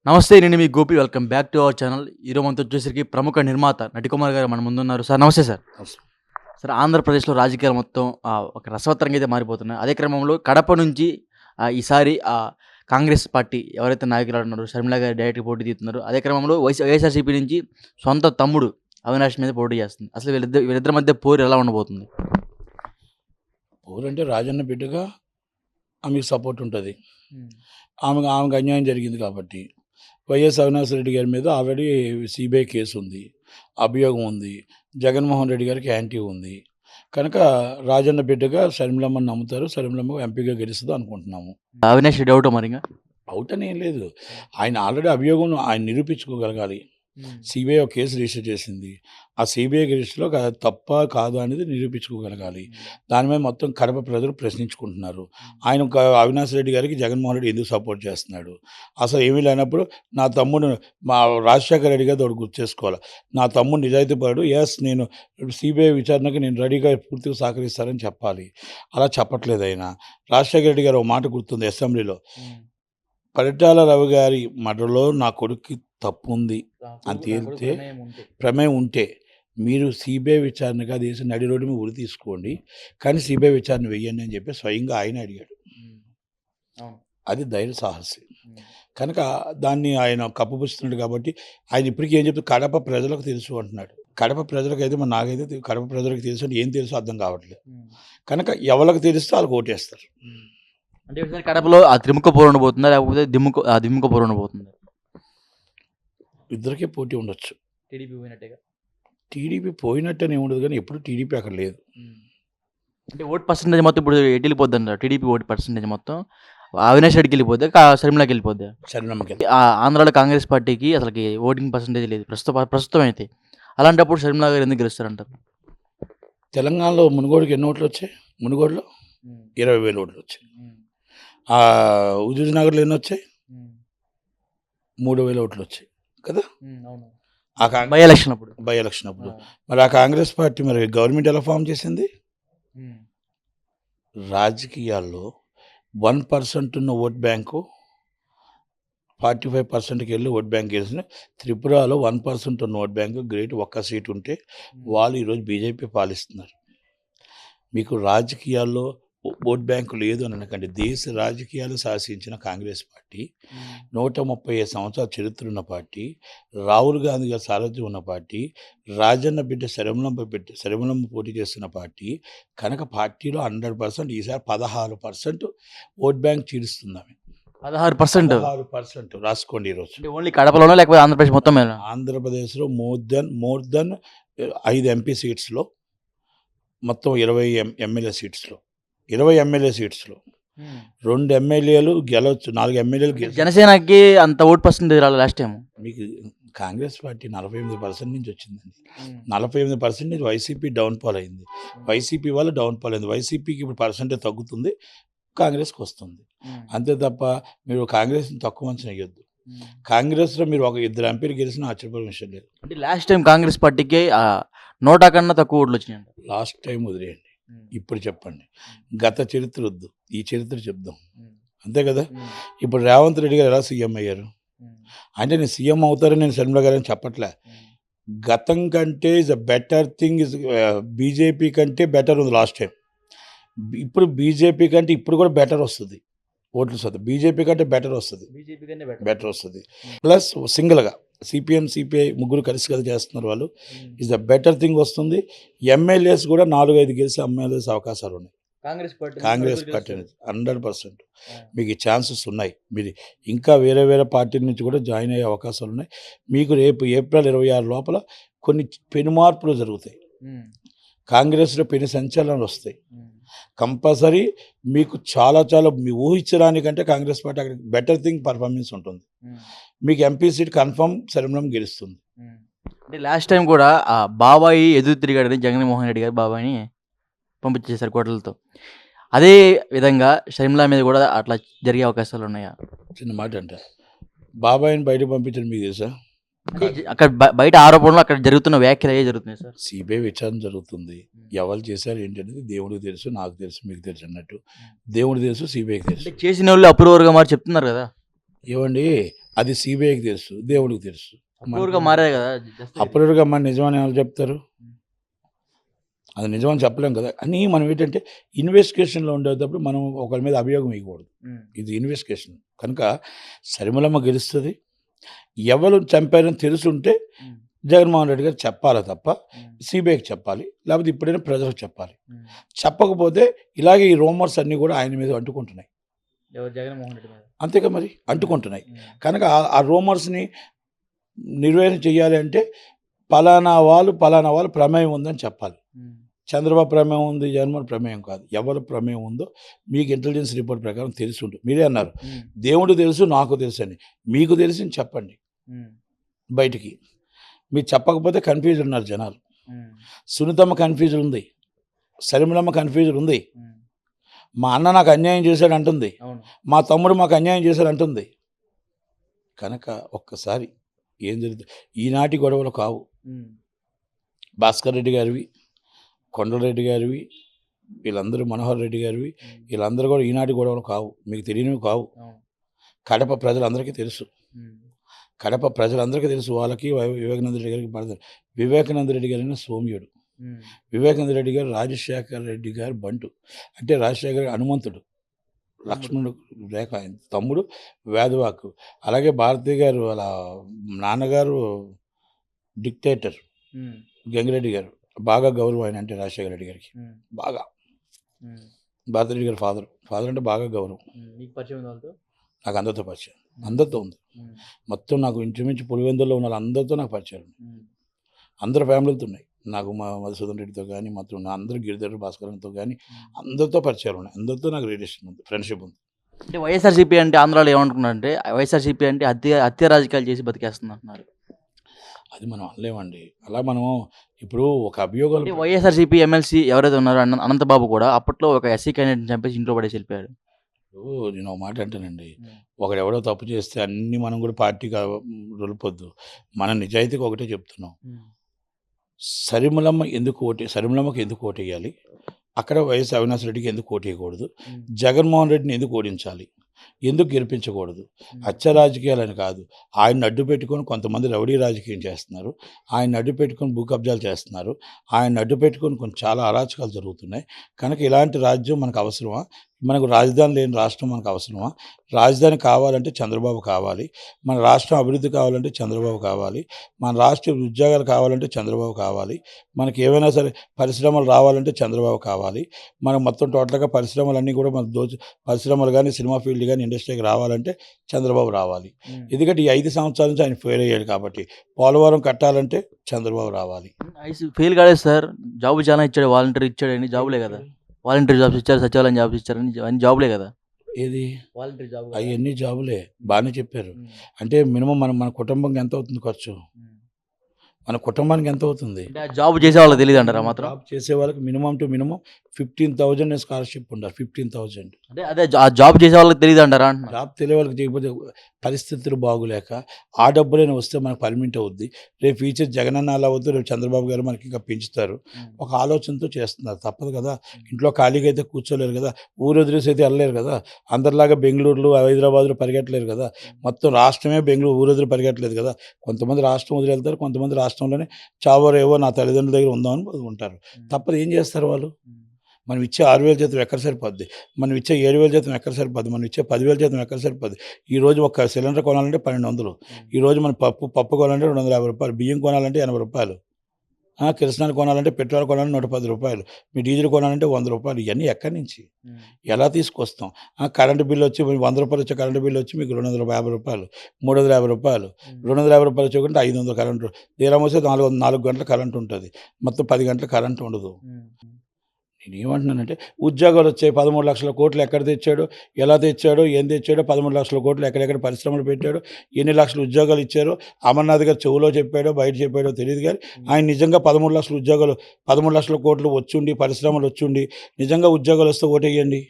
నమస్తే. నేను మీ Gopi. Welcome back to our channel. ఈరోజు మనతో వచ్చేసరికి ప్రముఖ నిర్మాత నటికుమార్ గారు మన ముందున్నారు. సార్ నమస్తే సార్. అవసరం. సార్ ఆంధ్రప్రదేశ్‌లో రాజకీయాలు మొత్తం ఒక రసవత్తరంగా అయితే మారిపోతున్నాయి. అదే క్రమంలో కడప నుంచి ఈసారి కాంగ్రెస్ పార్టీ ఎవరైతే నాయకురాలు ఉన్నారో షర్మిల గారు డైరెక్ట్‌గా పోటీ తీస్తున్నారు. అదే క్రమంలో వైఎస్ఆర్‌సీపీ నుంచి సొంత తమ్ముడు అవినాష్ మీద పోటీ చేస్తుంది. అసలు వీళ్ళిద్దరి మధ్య పోరు ఎలా ఉండబోతుంది? ఊరంటే రాజన్న బిడ్డగా ఆమెకు సపోర్ట్ ఉంటుంది. ఆమెకు అన్యాయం జరిగింది కాబట్టి వైఎస్ అవినాష్ రెడ్డి గారి మీద ఆల్రెడీ సిబిఐ కేసు ఉంది, అభియోగం ఉంది, జగన్మోహన్ రెడ్డి గారికి యాంటీ ఉంది. కనుక రాజన్న బిడ్డగా షర్మిలమ్మని నమ్ముతారు. షర్మిలమ్మ ఎంపీగా గెలుస్తుంది అనుకుంటున్నాము. అవినాష్ డౌట్ మరి ఇంకా అవుట్ అని ఏం లేదు. ఆయన ఆల్రెడీ అభియోగం ఆయన నిరూపించుకోగలగాలి. సిబిఐ ఒక కేసు రిజిస్టర్ చేసింది. ఆ సిబిఐ కేసులో తప్ప కాదా అనేది నిరూపించుకోగలగాలి. దాని మీద మొత్తం కడప ప్రజలు ప్రశ్నించుకుంటున్నారు. ఆయన అవినాష్ రెడ్డి గారికి జగన్మోహన్ రెడ్డి ఎందుకు సపోర్ట్ చేస్తున్నాడు? అసలు ఏమీ లేనప్పుడు నా తమ్ముడు మా రాజశేఖర రెడ్డి గారు ఒకటి గుర్తు చేసుకోవాలి. నా తమ్ముడు నిజాయితీపరుడు, నేను సిబిఐ విచారణకు నేను రెడీగా పూర్తిగా సహకరిస్తానని చెప్పాలి. అలా చెప్పట్లేదు ఆయన. రాజశేఖర రెడ్డి గారు ఒక మాట గుర్తుంది అసెంబ్లీలో, పరిటాల రవి గారి మర్డర్లో నా కొడుక్కి తప్పు ఉంది అని తేలితే, ప్రమేయం ఉంటే మీరు సిబిఐ విచారణగా దేశం నడి రోడ్డు మీద ఉరి తీసుకోండి, కానీ సిబిఐ విచారణ వెయ్యండి అని చెప్పి స్వయంగా ఆయన అడిగాడు. అది ధైర్య సాహసి. కనుక దాన్ని ఆయన కప్పుపుస్తున్నాడు. కాబట్టి ఆయన ఇప్పటికీ ఏం చెప్తే కడప ప్రజలకు తెలుసు అంటున్నాడు. కడప ప్రజలకు అయితే మరి నాకైతే కడప ప్రజలకు తెలుసు అంటే ఏం తెలుసు అర్థం కావట్లేదు. కనుక ఎవరికి తెలిస్తే వాళ్ళకి ఓటేస్తారు. అంటే ఈసారి కడపలో త్రిముఖ పోరు ఉండబోతుందా, లేకపోతే దిమ్ముక పోరు ఉండబోతుందా? ఇద్దరికే పోటీ ఉండొచ్చు. టీడీపీ పోయినట్టేగా. టీడీపీ పోయినట్టనే ఉండదు, కానీ ఎప్పుడు టీడీపీ అక్కడ లేదు. అంటే ఓట్ పర్సెంటేజ్ మొత్తం ఇప్పుడు ఎటు వెళ్ళిపోద్ది అంటారు? టీడీపీ ఓట్ పర్సెంటేజ్ మొత్తం అవినాష్ రెడ్డికి వెళ్ళిపోద్ది, షర్మిలకి వెళ్ళిపోద్ది. శరణమ్మకి ఆంధ్రాలో కాంగ్రెస్ పార్టీకి అసలుకి ఓటింగ్ పర్సెంటేజ్ లేదు ప్రస్తుతం అయితే. అలాంటప్పుడు షర్మిల గారు ఎందుకు గెలుస్తారంటారు? తెలంగాణలో మునుగోడుకి ఎన్ని ఓట్లు వచ్చాయి? మునుగోడులో 20,000 ఓట్లు వచ్చాయి. హుజూర్ నగర్లో ఎన్ని వచ్చాయి? 3,000 ఓట్లు వచ్చాయి కదా. బై ఎలక్షన్ అప్పుడు మరి ఆ కాంగ్రెస్ పార్టీ మరి గవర్నమెంట్ ఎలా ఫామ్ చేసింది? రాజకీయాల్లో 1% ఉన్న ఓట్ బ్యాంకు 45%కి వెళ్ళి ఓట్ బ్యాంక్ గెలిచిన త్రిపురలో 1% ఉన్న ఓట్ బ్యాంకు గ్రేట్, ఒక్క సీటు ఉంటే వాళ్ళు ఈరోజు బీజేపీ పాలిస్తున్నారు. మీకు రాజకీయాల్లో ఓట్ బ్యాంకు లేదు అని అనకండి. దేశ రాజకీయాలు శాసించిన కాంగ్రెస్ పార్టీ, 135 సంవత్సరాల చరిత్ర ఉన్న పార్టీ, రాహుల్ గాంధీ గారి సారథ్యం ఉన్న పార్టీ, రాజన్న బిడ్డ శరమలంబ పోటీ చేస్తున్న పార్టీ. కనుక పార్టీలో 100% ఈసారి 16% ఓట్ బ్యాంక్ చీలుస్తున్నామే. 16% రాసుకోండి ఈరోజు. ఓన్లీ కడపలోనే లేకపోతే ఆంధ్రప్రదేశ్ మొత్తం? ఆంధ్రప్రదేశ్లో మోర్ దెన్ 5 ఎంపీ సీట్స్లో, మొత్తం 20 ఎమ్మెల్యే సీట్స్లో, 20 ఎమ్మెల్యే సీట్స్లో 2 ఎమ్మెల్యేలు గెలవచ్చు, 4 ఎమ్మెల్యేలు గెలవచ్చు. జనసేనకి అంత ఓట్ పర్సెంటేజ్ రాలేదు లాస్ట్ టైం. మీకు కాంగ్రెస్ పార్టీ 48% నుంచి వచ్చిందండి. 48% నుంచి వైసీపీ డౌన్ఫాల్ అయింది. వైసీపీ వల్ల డౌన్ఫాల్ అయింది. వైసీపీకి ఇప్పుడు పర్సెంటేజ్ తగ్గుతుంది, కాంగ్రెస్కి వస్తుంది. అంతే తప్ప మీరు కాంగ్రెస్ని తక్కువ అంచనా వేయొద్దు. కాంగ్రెస్లో మీరు 2 ఎంపీలు గెలిచినా ఆశ్చర్యపోయే విషయం లేదు. అంటే లాస్ట్ టైం కాంగ్రెస్ పార్టీకి 100 కన్నా తక్కువ ఓట్లు వచ్చినాయి. లాస్ట్ టైం వదిలేయండి, ఇప్పుడు చెప్పండి. గత చరిత్ర వద్దు, ఈ చరిత్ర చెప్దాం, అంతే కదా. ఇప్పుడు రేవంత్ రెడ్డి గారు ఎలా సీఎం అయ్యారు అంటే, నేను సీఎం అవుతారని నేను షర్మిల గారు అని చెప్పట్లే. గతం కంటే is a better thing, is BJP కంటే బెటర్ ఉంది లాస్ట్ టైం. ఇప్పుడు బీజేపీ కంటే ఇప్పుడు కూడా బెటర్ వస్తుంది ఓట్లు వస్తుంది. బీజేపీ కంటే బెటర్ వస్తుంది. ప్లస్ సింగిల్గా సిపిఎం సిపిఐ ముగ్గురు కలిసి కదా చేస్తున్నారు వాళ్ళు. ఇస్ ద బెటర్ థింగ్ వస్తుంది. ఎమ్మెల్యేస్ కూడా 4-5 గెలిచి ఎమ్మెల్యేస్ అవకాశాలు ఉన్నాయి. కాంగ్రెస్ పార్టీ అనేది 100% మీకు ఈ ఛాన్సెస్ ఉన్నాయి. మీరు ఇంకా వేరే పార్టీల నుంచి కూడా జాయిన్ అయ్యే అవకాశాలు ఉన్నాయి. మీకు రేపు ఏప్రిల్ 26 లోపల కొన్ని పెను మార్పులు జరుగుతాయి. కాంగ్రెస్లో పెను సంచలనాలు వస్తాయి. కంపల్సరీ మీకు చాలా మీ ఊహించడానికంటే కాంగ్రెస్ పార్టీ అక్కడ బెటర్ థింగ్ పర్ఫార్మెన్స్ ఉంటుంది. మీకు ఎంపీ సీట్ కన్ఫర్మ్ శర్మిలం గెలుస్తుంది. అంటే లాస్ట్ టైం కూడా బాబాయి ఎదురు తిరిగాడని జగన్మోహన్ రెడ్డి గారు బాబాయిని పంపించేశారు కోటలతో. అదే విధంగా షర్మిల మీద కూడా అట్లా జరిగే అవకాశాలు ఉన్నాయా? చిన్న మాట అంటే బాబాయిని బయటకు పంపించడం మీకు తెలుసా? అక్కడ బయట ఆరోపణలు, అక్కడ జరుగుతున్న వ్యాఖ్యలు ఏ జరుగుతున్నాయి సార్? సిబిఐ విచారణ జరుగుతుంది. ఎవరు చేశారు ఏంటనేది దేవుడికి తెలుసు, నాకు తెలుసు, మీకు తెలుసు అన్నట్టు. దేవుడికి తెలుసు, సిబిఐకి తెలుసు. చేసిన వాళ్ళు అప్రూవర్గా మరి చెప్తున్నారు కదా. ఏమండి, అది సిబిఐకి తెలుసు, దేవుడికి తెలుసు. అప్రూవర్గా మారాయి కదా అప్రూవర్గా మన నిజమని ఎవరు చెప్తారు? అది నిజమని చెప్పలేం కదా. అని మనం ఏంటంటే ఇన్వెస్టిగేషన్లో ఉండేటప్పుడు మనం ఒకరి మీద అభియోగం వేయకూడదు. ఇది ఇన్వెస్టిగేషన్ కనుక సరిమలమ్మ గెలుస్తుంది. ఎవరు చంపారని తెలుసుంటే జగన్మోహన్ రెడ్డి గారు చెప్పాలి తప్ప సిబిఐకి చెప్పాలి, లేకపోతే ఇప్పుడైనా ప్రజలకు చెప్పాలి. చెప్పకపోతే ఇలాగే ఈ రూమర్స్ అన్నీ కూడా ఆయన మీద అంటుకుంటున్నాయి. జగన్మోహన్ రెడ్డి మీద అంతేగా మరి అంటుకుంటున్నాయి. కనుక ఆ రూమర్స్ని నిర్వహణ చేయాలి అంటే పలానా వాళ్ళు ప్రమేయం ఉందని చెప్పాలి. చంద్రబాబు ప్రమేయం ఉంది, జగన్మోహన్ ప్రమేయం కాదు. ఎవరు ప్రమేయం ఉందో మీకు ఇంటెలిజెన్స్ రిపోర్ట్ ప్రకారం తెలిసి ఉంటుంది. మీరే అన్నారు దేవుడు తెలుసు నాకు తెలుసు అని. మీకు తెలిసి చెప్పండి బయటికి. మీరు చెప్పకపోతే కన్ఫ్యూజన్ ఉన్నారు జనాలు. సునీతమ్మ కన్ఫ్యూజన్ ఉంది, సరిమలమ్మ కన్ఫ్యూజన్ ఉంది. మా అన్న నాకు అన్యాయం చేశాడు అంటుంది, మా తమ్ముడు మాకు అన్యాయం చేశాడు అంటుంది. కనుక ఒక్కసారి ఏం జరుగుతుంది, ఈనాటి గొడవలు కావు. భాస్కర్ రెడ్డి గారివి, కొండలరెడ్డి గారివి, వీళ్ళందరూ మనోహర్ రెడ్డి గారివి, వీళ్ళందరూ కూడా ఈనాటి గొడవలు కావు, మీకు తెలియనివి కావు. కడప ప్రజలందరికీ తెలుసు. కడప ప్రజలందరికీ తెలుసు. వాళ్ళకి వివేకానంద రెడ్డి గారికి పడతారు. వివేకానంద రెడ్డి గారైనా సోమ్యుడు, వివేకానంద రెడ్డి గారు రాజశేఖర రెడ్డి గారు బంటు, అంటే రాజశేఖర హనుమంతుడు, లక్ష్మణుడు రేఖ తమ్ముడు వేదవాకు. అలాగే భారతి గారు వాళ్ళ నాన్నగారు డిక్టేటర్ గంగిరెడ్డి గారు, బాగా గౌరవం ఆయన అంటే రాజశేఖర రెడ్డి గారికి బాగా. భారతి రెడ్డి గారు ఫాదర్ అంటే బాగా గౌరవం. నాకు అందరితో పరిచయం, అందరితో ఉంది. మొత్తం నాకు ఇంచుమించు పులివెందుల్లో ఉన్న అందరితో నాకు పరిచయం, అందరు ఫ్యామిలీలతో ఉన్నాయి. నాకు మా మధుసూదన్ రెడ్డితో కానీ మొత్తం అందరూ గిరిధర్ భాస్కర్తో కానీ అందరితో పరిచయాలు ఉన్నాయి. అందరితో నాకు రిలేషన్ ఉంది, ఫ్రెండ్షిప్ ఉంది. అంటే వైఎస్ఆర్సీపీ అంటే ఆంధ్రాలో ఏమనుకున్నారంటే వైఎస్ఆర్సీపీ అంటే హత్య రాజకీయాలు చేసి బతికేస్తుంది అంటున్నారు. అది మనం అనలేమండి. అలా మనం ఇప్పుడు ఒక అభియోగాలు వైఎస్ఆర్సీపీ ఎమ్మెల్సీ ఎవరైతే ఉన్నారో అనంతబాబు కూడా అప్పట్లో ఒక ఎస్సీ క్యాండిడేట్ చంపేసి ఇంట్లో పడేసి వెళ్ళిపోయాడు. నేను ఒక మాట అంటానండి, ఒకడెవడో తప్పు చేస్తే అన్ని మనం కూడా పార్టీగా రొలిపొద్దు. మన నిజాయితీకి ఒకటే చెప్తున్నాం. సరిమలమ్మకి ఎందుకు ఓటు వేయాలి, అక్కడ వైఎస్ అవినాష్ రెడ్డికి ఎందుకు ఓటు వేయకూడదు, జగన్మోహన్ రెడ్డిని ఎందుకు ఓడించాలి, ఎందుకు గెలిపించకూడదు? హత్య రాజకీయాలని కాదు, ఆయన అడ్డు పెట్టుకొని కొంతమంది రౌడీ రాజకీయం చేస్తున్నారు, ఆయన అడ్డు పెట్టుకొని భూ కబ్జాలు చేస్తున్నారు, ఆయన అడ్డు పెట్టుకొని కొన్ని చాలా అరాచకాలు జరుగుతున్నాయి. కనుక ఇలాంటి రాజ్యం మనకు అవసరమా? మనకు రాజధాని లేని రాష్ట్రం మనకు అవసరమా? రాజధాని కావాలంటే చంద్రబాబు కావాలి, మన రాష్ట్రం అభివృద్ధి కావాలంటే చంద్రబాబు కావాలి, మన రాష్ట్ర ఉద్యోగాలు కావాలంటే చంద్రబాబు కావాలి, మనకి ఏవైనా సరే పరిశ్రమలు రావాలంటే చంద్రబాబు కావాలి, మనం మొత్తం టోటల్గా పరిశ్రమలన్నీ కూడా మన పరిశ్రమలు కానీ సినిమా ఫీల్డ్ కానీ ఇండస్ట్రీకి రావాలంటే చంద్రబాబు రావాలి. ఎందుకంటే ఈ 5 సంవత్సరాల నుంచి ఆయన ఫెయిల్ అయ్యాడు కాబట్టి పోలవరం కట్టాలంటే చంద్రబాబు రావాలి. ఫెయిల్ కాలేదు సార్, జాబ్ చాలా ఇచ్చాడు, వాలంటీర్ ఇచ్చాడు, అన్ని జాబులే కదా. వాలంటీర్ జాబ్స్ ఇచ్చారు, సచివాలయం జాబ్స్ ఇచ్చారు, అన్ని జాబులే కదా. ఏది వాలంటీర్ జాబ్ అవన్నీ జాబులే, బాగానే చెప్పారు. అంటే మినిమం మన కుటుంబంకి ఎంత అవుతుంది ఖర్చు, మన కుటుంబానికి ఎంత అవుతుంది? జాబ్ చేసే వాళ్ళకి తెలియదు అంటారా? మాత్రం జాబ్ చేసే వాళ్ళకి మినిమం టు మినిమం 15,000 స్కాలర్షిప్ ఉండాలి. 15,000 అంటే అదే జాబ్ చేసే వాళ్ళకి తెలియదు అంటారా? జాబ్ తెలియ వాళ్ళకి చేయకపోతే పరిస్థితులు బాగులేక ఆ డబ్బులైనా వస్తే మనకు పర్మిట్ అవుద్ది. రేపు ఫ్యూచర్ జగనన్న అలా అవుతుంది, రేపు చంద్రబాబు గారు మనకి ఇంకా పెంచుతారు, ఒక ఆలోచనతో చేస్తున్నారు. తప్పదు కదా, ఇంట్లో ఖాళీగా అయితే కూర్చోలేరు కదా, ఊరు వదిలేసి అయితే వెళ్ళలేరు కదా, అందరిలాగా బెంగళూరులో హైదరాబాద్లో పరిగెట్టలేరు కదా, మొత్తం రాష్ట్రమే బెంగళూరు ఊరు వదిలి పరిగెట్టలేదు కదా. కొంతమంది రాష్ట్రం వదిలి వెళ్తారు, కొంతమంది రాష్ట్రంలోనే చావరేవో నా తల్లిదండ్రుల దగ్గర ఉందామని ఉంటారు. తప్పదు, ఏం చేస్తారు వాళ్ళు? మనం ఇచ్చే 6,000 జీతం ఎక్కడ సరిపోద్ది, మనం ఇచ్చే 7,000 జీతం ఎక్కడ సరిపోద్ది, మనం ఇచ్చే 10,000 జీతం ఎక్కడ సరిపోద్ది? ఈరోజు ఒక సిలిండర్ కొనాలంటే 1,200, ఈరోజు మన పప్పు కొనాలంటే 250 రూపాయలు, బియ్యం కొనాలంటే 80 రూపాయలు, కిరసనాలు కొనాలంటే పెట్రోల్ కొనాలంటే 110 రూపాయలు, మీ డీజిల్ కొనాలంటే 100 రూపాయలు. ఇవన్నీ ఎక్కడి నుంచి ఎలా తీసుకొస్తాం? కరెంటు బిల్లు వచ్చి 100 రూపాయలు వచ్చే కరెంటు బిల్లు వచ్చి మీకు 250 రూపాయలు, 350 రూపాయలు, 250 రూపాయలు వచ్చేకుంటే 500 కరెంటు. తీరా వస్తే 4 గంటల కరెంటు ఉంటుంది, మొత్తం 10 గంటల కరెంటు ఉండదు. నేనేమంటున్నానంటే ఉద్యోగాలు వచ్చాయి, 13 లక్షల కోట్లు ఎక్కడ తెచ్చాడు, ఎలా తెచ్చాడు, ఏం తెచ్చాడో, 13 లక్షల కోట్లు ఎక్కడెక్కడ పరిశ్రమలు పెట్టాడు, ఎన్ని లక్షల ఉద్యోగాలు ఇచ్చారో అమర్నాథ్ గారు చెవులో చెప్పాడో బయట చెప్పాడో తెలియదు. కానీ ఆయన నిజంగా 13 లక్షల ఉద్యోగాలు, 13 లక్షల కోట్లు వచ్చుండి, పరిశ్రమలు వచ్చుండి నిజంగా ఉద్యోగాలు వస్తే ఓటేయండి.